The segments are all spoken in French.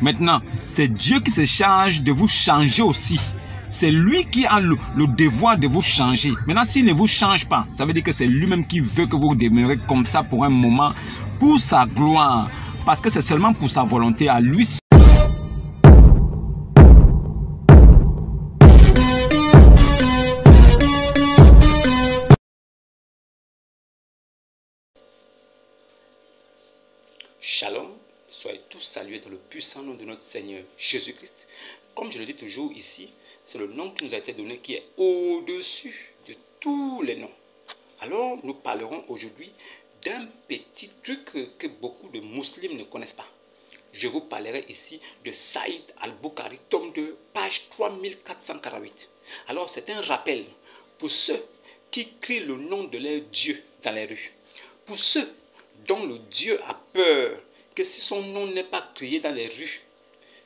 Maintenant, c'est Dieu qui se charge de vous changer aussi. C'est lui qui a le devoir de vous changer. Maintenant, s'il ne vous change pas, ça veut dire que c'est lui-même qui veut que vous demeurez comme ça pour un moment, pour sa gloire. Parce que c'est seulement pour sa volonté à lui. Shalom, soyez tous salués dans le puissant nom de notre Seigneur Jésus-Christ. Comme je le dis toujours ici, c'est le nom qui nous a été donné qui est au-dessus de tous les noms. Alors, nous parlerons aujourd'hui d'un petit truc que beaucoup de musulmans ne connaissent pas. Je vous parlerai ici de Saïd al-Bukhari, tome 2, page 3448. Alors, c'est un rappel pour ceux qui crient le nom de leur Dieu dans les rues. Pour ceux dont le Dieu a peur que si son nom n'est pas crié dans les rues,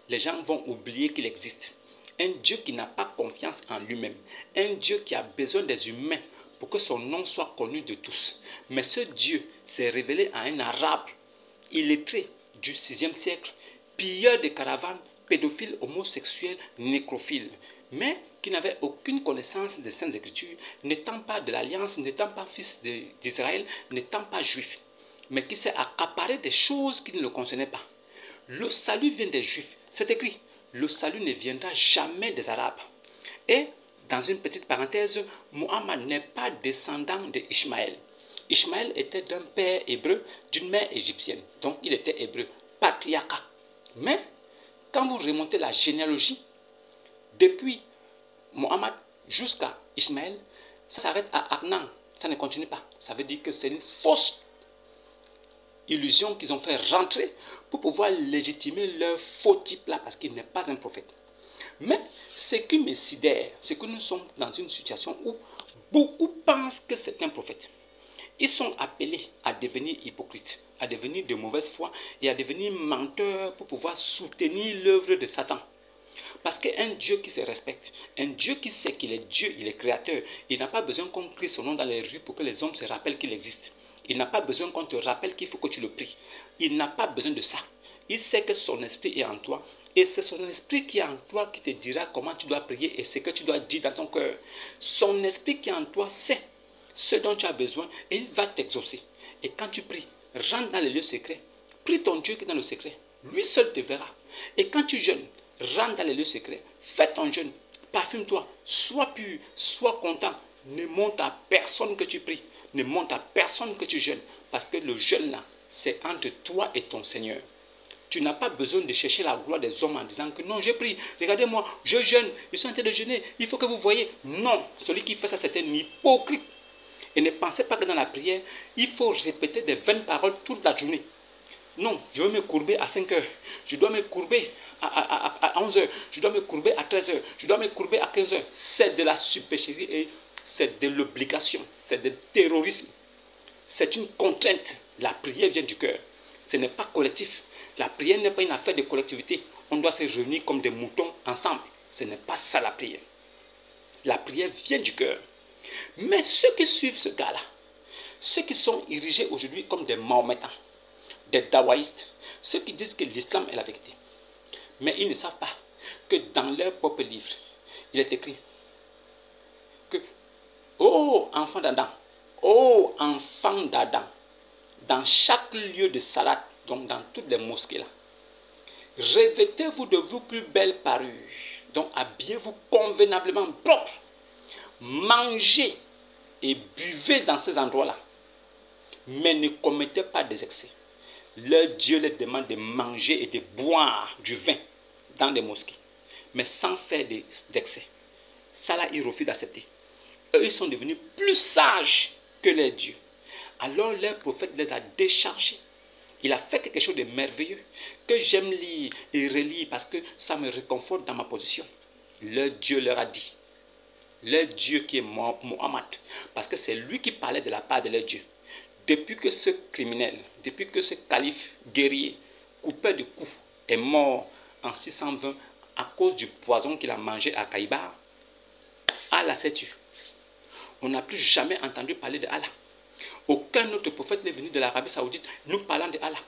les gens vont oublier qu'il existe. Un Dieu qui n'a pas confiance en lui-même. Un Dieu qui a besoin des humains pour que son nom soit connu de tous. Mais ce Dieu s'est révélé à un arabe illettré du 6e siècle, pilleur de caravanes, pédophile, homosexuel, nécrophile, mais qui n'avait aucune connaissance des Saintes Écritures, n'étant pas de l'Alliance, n'étant pas fils d'Israël, n'étant pas juif, mais qui s'est accaparé des choses qui ne le concernaient pas. Le salut vient des Juifs. C'est écrit, le salut ne viendra jamais des Arabes. Et, dans une petite parenthèse, Mohammed n'est pas descendant d'Ishmaël. Ishmaël était d'un père hébreu, d'une mère égyptienne. Donc, il était hébreu, patriarcat. Mais, quand vous remontez la généalogie, depuis Mohammed jusqu'à Ishmaël, ça s'arrête à Adnan. Ça ne continue pas. Ça veut dire que c'est une fausse illusion qu'ils ont fait rentrer pour pouvoir légitimer leur faux type là parce qu'il n'est pas un prophète. Mais ce qui me sidère, c'est que nous sommes dans une situation où beaucoup pensent que c'est un prophète. Ils sont appelés à devenir hypocrites, à devenir de mauvaise foi et à devenir menteurs pour pouvoir soutenir l'œuvre de Satan. Parce qu'un Dieu qui se respecte, un Dieu qui sait qu'il est Dieu, il est créateur, il n'a pas besoin qu'on crie son nom dans les rues pour que les hommes se rappellent qu'il existe. Il n'a pas besoin qu'on te rappelle qu'il faut que tu le pries. Il n'a pas besoin de ça. Il sait que son esprit est en toi. Et c'est son esprit qui est en toi qui te dira comment tu dois prier et ce que tu dois dire dans ton cœur. Son esprit qui est en toi sait ce dont tu as besoin et il va t'exaucer. Et quand tu pries, rentre dans les lieux secrets. Prie ton Dieu qui est dans le secret. Lui seul te verra. Et quand tu jeûnes, rentre dans les lieux secrets. Fais ton jeûne. Parfume-toi. Sois pur. Sois content. Ne montre à personne que tu pries. Ne montre à personne que tu jeûnes. Parce que le jeûne là, c'est entre toi et ton Seigneur. Tu n'as pas besoin de chercher la gloire des hommes en disant que non, j'ai pris. Regardez-moi, je jeûne. Je suis en train de jeûner. Il faut que vous voyez. Non, celui qui fait ça, c'est un hypocrite. Et ne pensez pas que dans la prière, il faut répéter des vaines paroles toute la journée. Non, je veux me courber à 5 heures. Je dois me courber à 11 heures. Je dois me courber à 13 heures. Je dois me courber à 15 heures. C'est de la supercherie et c'est de l'obligation. C'est du terrorisme. C'est une contrainte. La prière vient du cœur. Ce n'est pas collectif. La prière n'est pas une affaire de collectivité. On doit se réunir comme des moutons ensemble. Ce n'est pas ça la prière. La prière vient du cœur. Mais ceux qui suivent ce gars-là, ceux qui sont érigés aujourd'hui comme des mahométans, des dawaïstes, ceux qui disent que l'islam est la vérité. Mais ils ne savent pas que dans leur propre livre, il est écrit que ô enfant d'Adam, ô enfant d'Adam, dans chaque lieu de salat, donc dans toutes les mosquées là, revêtez-vous de vos plus belles parures, donc habillez-vous convenablement propre, mangez et buvez dans ces endroits-là, mais ne commettez pas des excès. Leur Dieu leur demande de manger et de boire du vin dans les mosquées, mais sans faire d'excès. Ça là, ils refusent d'accepter. Eux, ils sont devenus plus sages que les dieux. Alors leur prophète les a déchargés. Il a fait quelque chose de merveilleux que j'aime lire et relire parce que ça me réconforte dans ma position. Leur Dieu leur a dit, leur Dieu qui est Mohammed, parce que c'est lui qui parlait de la part de leur Dieu. Depuis que ce criminel, depuis que ce calife guerrier, coupé de coups, est mort en 620 à cause du poison qu'il a mangé à Kaïbar, Allah s'est tué. On n'a plus jamais entendu parler de Allah. Aucun autre prophète n'est venu de l'Arabie Saoudite nous parlant de Allah.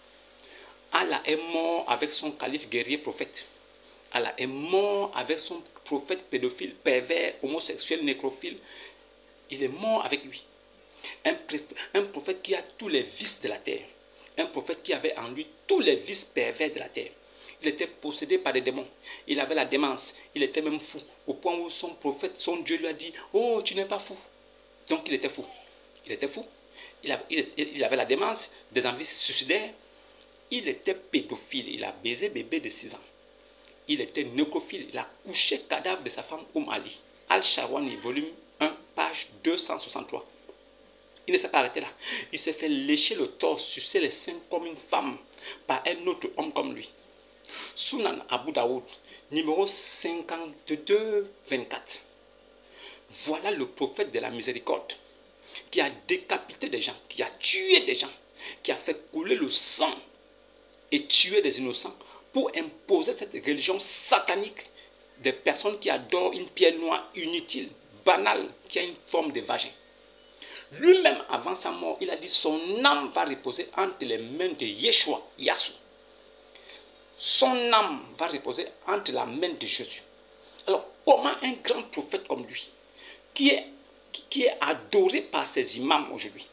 Allah est mort avec son calife guerrier prophète. Allah est mort avec son prophète pédophile, pervers, homosexuel, nécrophile. Il est mort avec lui. Un prophète qui a tous les vices de la terre. Un prophète qui avait en lui tous les vices pervers de la terre. Il était possédé par des démons. Il avait la démence. Il était même fou. Au point où son prophète, son Dieu lui a dit, oh, tu n'es pas fou. Donc il était fou. Il était fou. Il avait la démence, des envies suicidaires. Il était pédophile. Il a baisé bébé de 6 ans. Il était nécrophile. Il a couché cadavre de sa femme Ali. Al-Sharwani, volume 1, page 263. Il ne s'est pas arrêté là. Il s'est fait lécher le torse, sucer les seins comme une femme par un autre homme comme lui. Sunan Abu Daoud, numéro 52-24. Voilà le prophète de la miséricorde qui a décapité des gens, qui a tué des gens, qui a fait couler le sang et tuer des innocents pour imposer cette religion satanique des personnes qui adorent une pierre noire inutile, banale, qui a une forme de vagin. Lui-même, avant sa mort, il a dit son âme va reposer entre les mains de Yeshua, Yassou. Son âme va reposer entre la main de Jésus. Alors, comment un grand prophète comme lui, qui est adoré par ses imams aujourd'hui,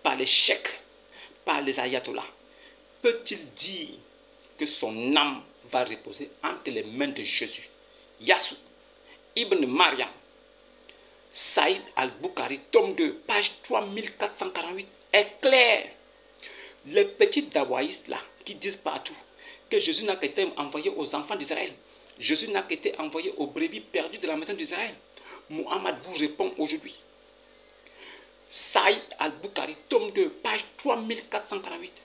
par les cheikhs, par les ayatollahs, peut-il dire que son âme va reposer entre les mains de Jésus? Yassou, Ibn Maryam, Saïd al-Bukhari, tome 2, page 3448, est clair. Les petits dawaïstes là, qui disent partout que Jésus n'a qu'été envoyé aux enfants d'Israël, Jésus n'a qu'été envoyé aux brebis perdues de la maison d'Israël, Muhammad vous répond aujourd'hui. Saïd al-Bukhari, tome 2, page 3448.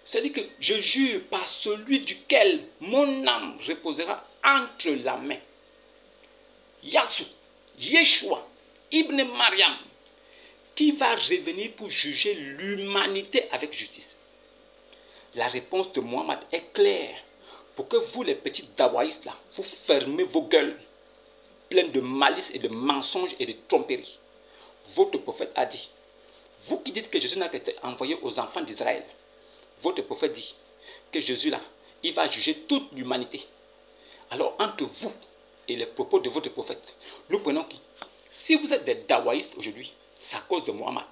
C'est-à-dire que je jure par celui duquel mon âme reposera entre la main. Yassou, Yeshua, Ibn Maryam, qui va revenir pour juger l'humanité avec justice. La réponse de Muhammad est claire. Pour que vous, les petits dawaïstes là, vous fermez vos gueules, pleines de malice et de mensonges et de tromperies. Votre prophète a dit, vous qui dites que Jésus n'a été envoyé aux enfants d'Israël, votre prophète dit que Jésus là, il va juger toute l'humanité. Alors entre vous et les propos de votre prophète, nous prenons qui? Si vous êtes des dawaïstes aujourd'hui, c'est à cause de Muhammad.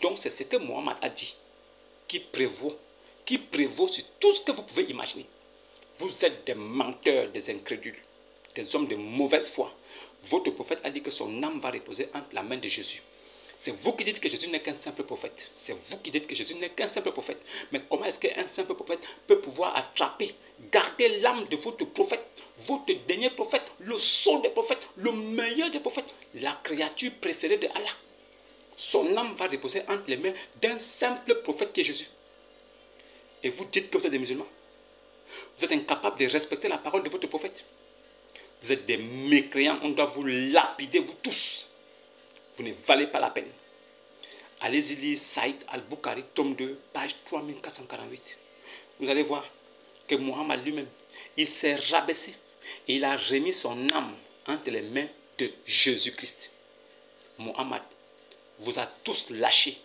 Donc c'est ce que Muhammad a dit qui prévaut sur tout ce que vous pouvez imaginer. Vous êtes des menteurs, des incrédules, des hommes de mauvaise foi. Votre prophète a dit que son âme va reposer entre la main de Jésus. C'est vous qui dites que Jésus n'est qu'un simple prophète. C'est vous qui dites que Jésus n'est qu'un simple prophète. Mais comment est-ce qu'un simple prophète peut pouvoir attraper, garder l'âme de votre prophète, votre dernier prophète, le seul des prophètes, le meilleur des prophètes, la créature préférée de Allah? Son âme va reposer entre les mains d'un simple prophète qui est Jésus. Et vous dites que vous êtes des musulmans. Vous êtes incapables de respecter la parole de votre prophète. Vous êtes des mécréants, on doit vous lapider, vous tous. Vous ne valez pas la peine. Allez-y lire Saïd al-Bukhari, tome 2, page 3448. Vous allez voir que Muhammad lui-même, il s'est rabaissé et il a remis son âme entre les mains de Jésus-Christ. Muhammad vous a tous lâchés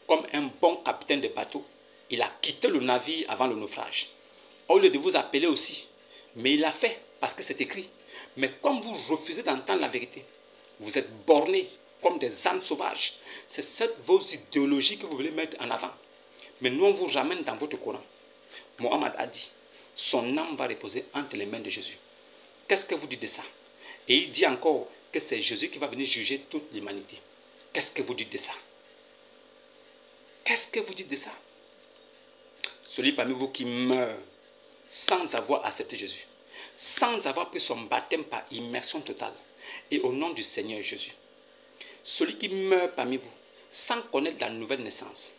comme un bon capitaine de bateau. Il a quitté le navire avant le naufrage. Au lieu de vous appeler aussi, mais il l'a fait parce que c'est écrit. Mais comme vous refusez d'entendre la vérité, vous êtes bornés comme des ânes sauvages. C'est vos idéologies que vous voulez mettre en avant. Mais nous, on vous ramène dans votre Coran. Mohammed a dit, son âme va reposer entre les mains de Jésus. Qu'est-ce que vous dites de ça? Et il dit encore que c'est Jésus qui va venir juger toute l'humanité. Qu'est-ce que vous dites de ça? Qu'est-ce que vous dites de ça? Celui parmi vous qui meurt sans avoir accepté Jésus, sans avoir pris son baptême par immersion totale, et au nom du Seigneur Jésus. Celui qui meurt parmi vous, sans connaître la nouvelle naissance,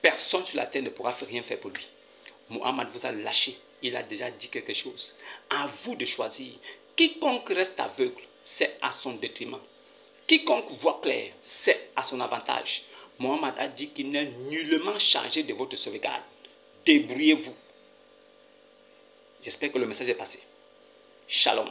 personne sur la terre ne pourra rien faire pour lui. Muhammad vous a lâché, il a déjà dit quelque chose. À vous de choisir. Quiconque reste aveugle, c'est à son détriment. Quiconque voit clair, c'est à son avantage. Muhammad a dit qu'il n'est nullement chargé de votre sauvegarde. Débrouillez-vous. J'espère que le message est passé. Shalom.